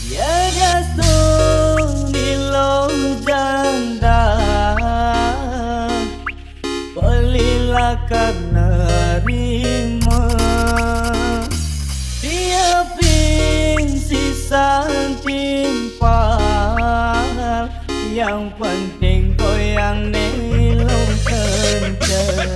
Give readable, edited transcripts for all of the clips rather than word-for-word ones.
Ya Rasul janda, belilah karena rima, siapin sisa timpal, yang penting goyang nilung kencang.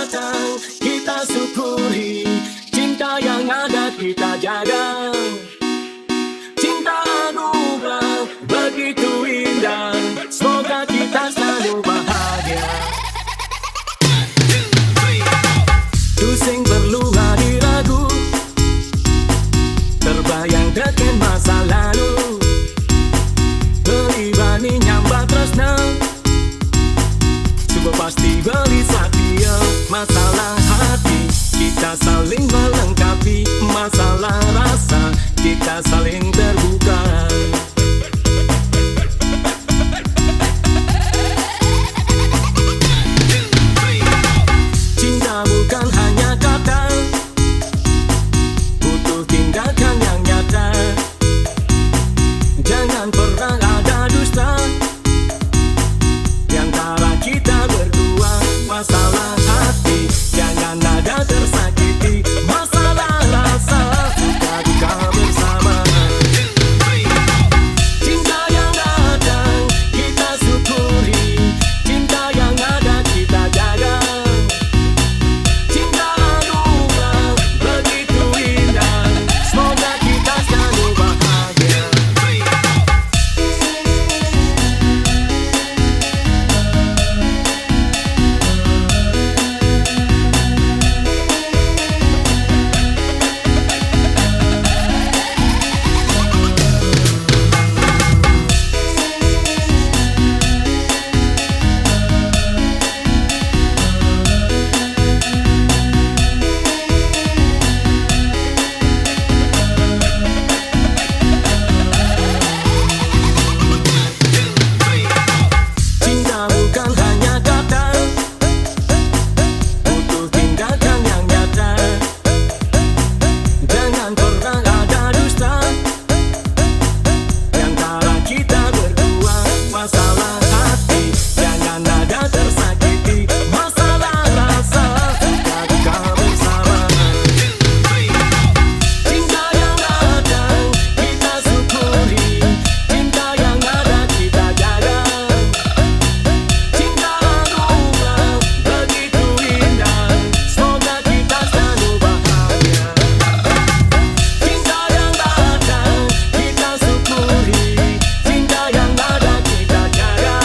datang kita syukuri, cinta yang ada kita jaga. Cinta anugerah begitu indah, semoga kita selalu bahagia. Tusing perlu hadir ragu, terbayang tekan masa lalu, beribani nyambat tresna, coba pasti beli setia. Masalah hati kita saling melengkapi, masalah rasa kita saling terbuka. Cinta bukan hanya kata, butuh tindakan yang nyata. Jangan pernah ada dusta di antara kita berdua. Masalah hati jangan ada tersakiti, masalah rasa suka duka bersama. Cinta yang datang kita syukuri, cinta yang ada kita jaga. Cinta anugerah begitu indah, semoga kita selalu bahagia. Cinta bukan hanya kata, butuh tindakan yang nyata. Jangan pernah ada dusta di antara kita berdua. Masalah hati jangan ada tersakiti, masalah rasa suka duka bersama. Cinta yang datang kita syukuri, cinta yang ada kita jaga. Cinta anugerah begitu indah, semoga kita selalu bahagia. Cinta yang datang kita syukuri, cinta yang ada kita jaga.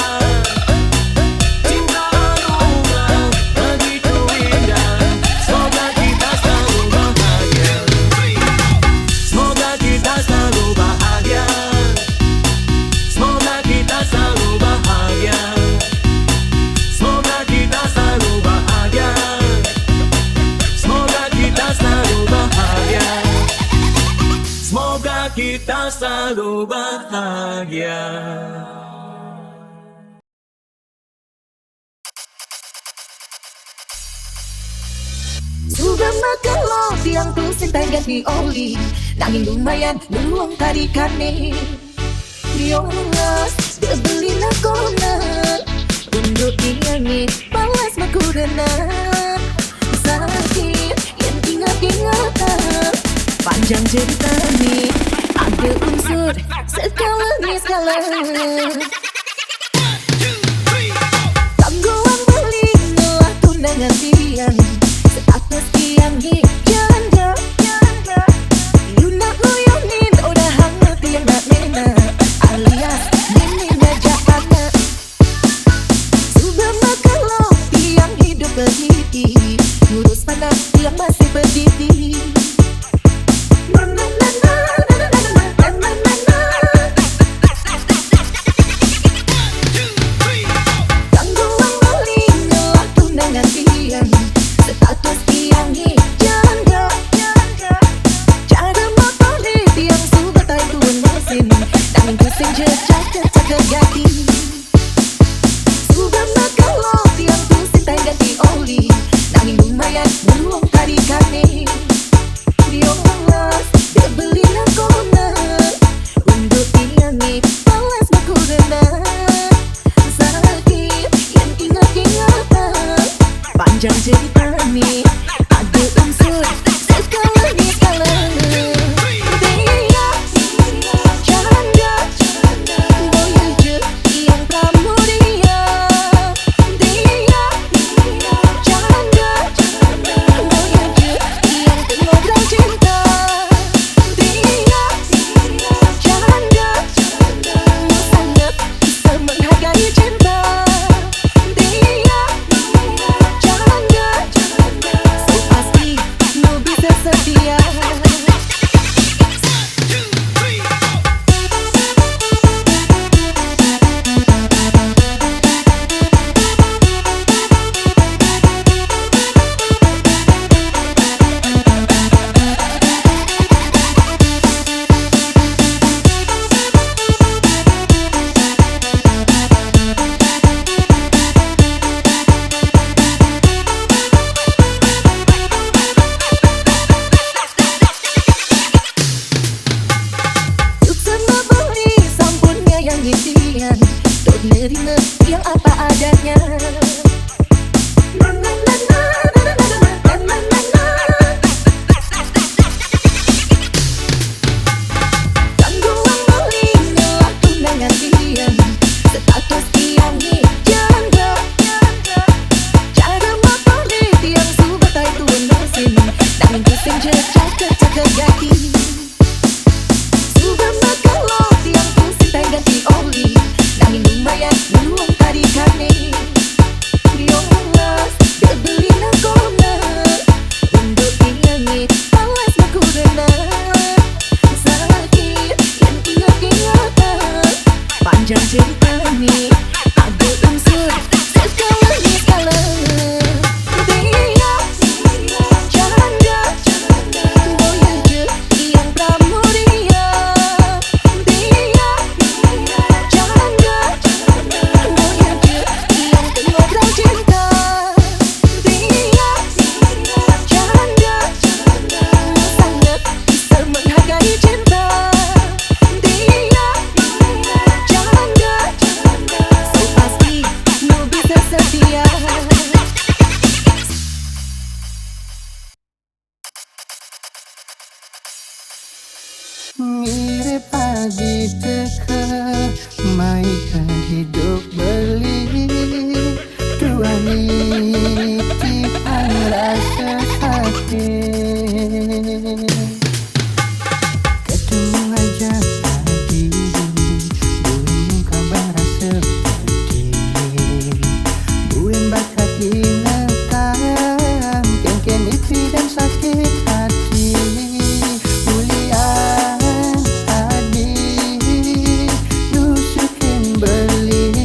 Cinta anugerah begitu indah, semoga kita selalu bahagia. Semoga kita selalu bahagia. Semoga kita selalu bahagia. Semoga kita selalu bahagia. Semoga kita selalu bahagia. Semoga kita selalu bahagia. Sudah makan lo tiang tu sentai ganti oli, nanging lumayan luang tarikane. Diolas beli nakonan, untuk diangin balas makurana. Sakit yang ingat-ingatan, panjang cerita nih, ada unsur skala. Tangguhan beli nolah tunangan tiang, status tiang janda. Luna loyonin udah hangat yang nak nena, alias neneknya jahana. Sudah makan lo tiang hidup berdiri, ngurus panas tiang masih berdiri. Tangguhan beli nolah tunangan tiang, pengertian untuk nerima yang apa adanya. Tanggungan mulia tunangan dia, status yang janda. Cara motorik yang subatai tuan mesin, nanging pusing jejak kecak kaki. Subah makalok yang pusing tak ganti oli, nanging lumayan meluang tarikannya. Diomas, dia beli nakona untuk ingat awas aku benar. Sakit yang ingat-ingatan, panjang cerita ni ada unsur segala. Dia janda, boya je yang pramuria. Dia janda, boya je yang pengobrol cinta. Dia janda, sangat bisa menghargai cinta. Dia janda, so pasti nu bisa setia. Mirip pagi teka, mainkan hidup beli. Dua nitipan rasa sakit. Ketemu aja tadi, buin kabar seperti. Buin bakat ingatan, ken-ken ipi dan sakit hati. Mulia adi, nusukin beli.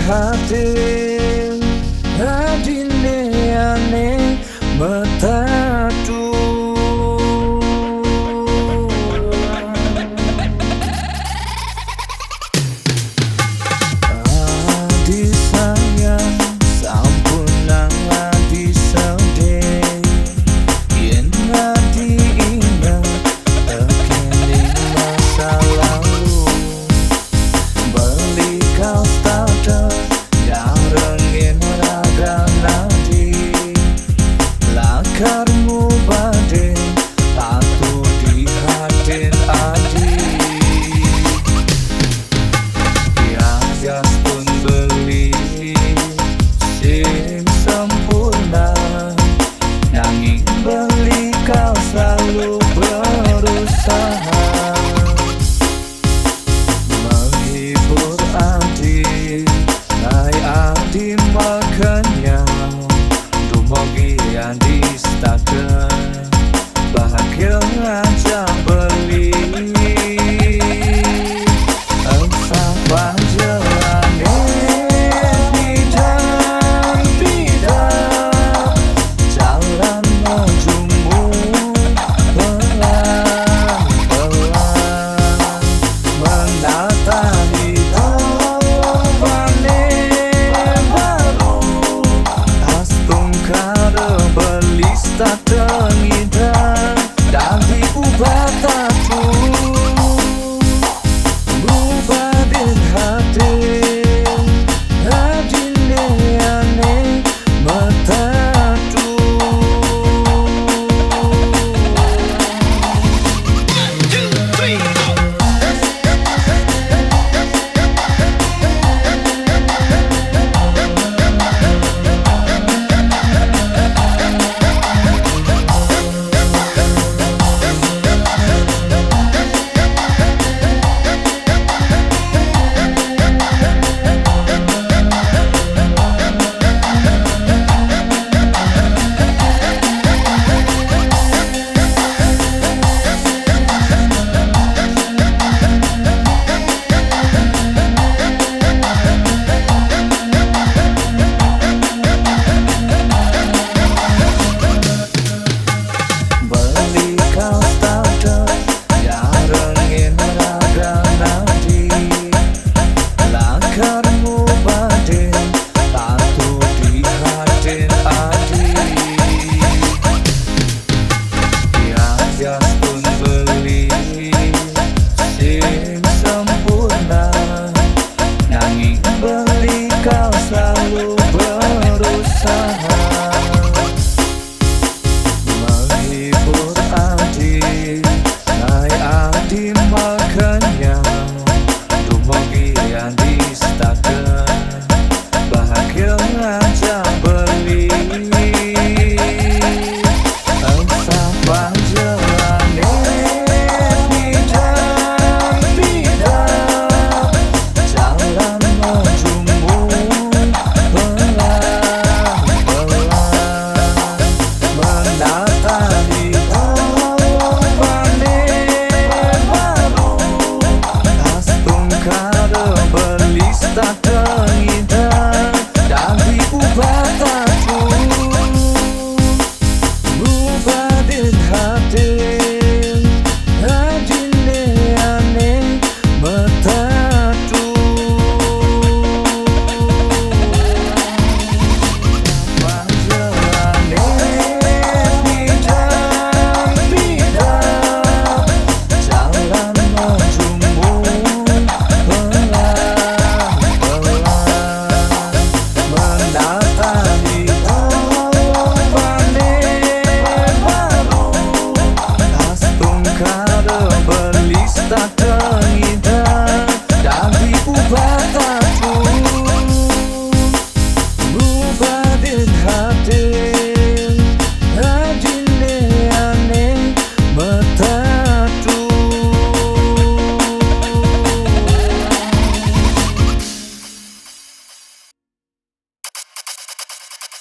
hati adine ane metatu adi sayang sampun nang adi sedih yen adi ingat tekeni masa lalu beli kau starter jarengin raga nadi lakarmu badin tatu di hatin adi gas pun beli sing sempurna nanging beli kau selalu berusaha menghibur adi naik adi makanya dumogi adi staker bahagia aja beli engsa panjelane bidang jalan menuju pelan-pelan menata hidup baru astung kare beli starter ngidang dari ubah tatu Rubadin hati adine ane metatu beli kau starter jarengin raga nadi lakarmu badin tatu di hatin adi gas pun beli sing sempurna nanging beli kau selalu berusaha menghibur adi naik adi makanya dumogi adi staker bahagia aja beli engsa panjelane bidang jalan menuju pelan-pelan menata hidup baru astung kare beli starter ngidang dari ubah tatu Rubadin hati adine ane metatu panjelane bidang jalan menuju pelan-pelan menata hidup baru astung kare beli starter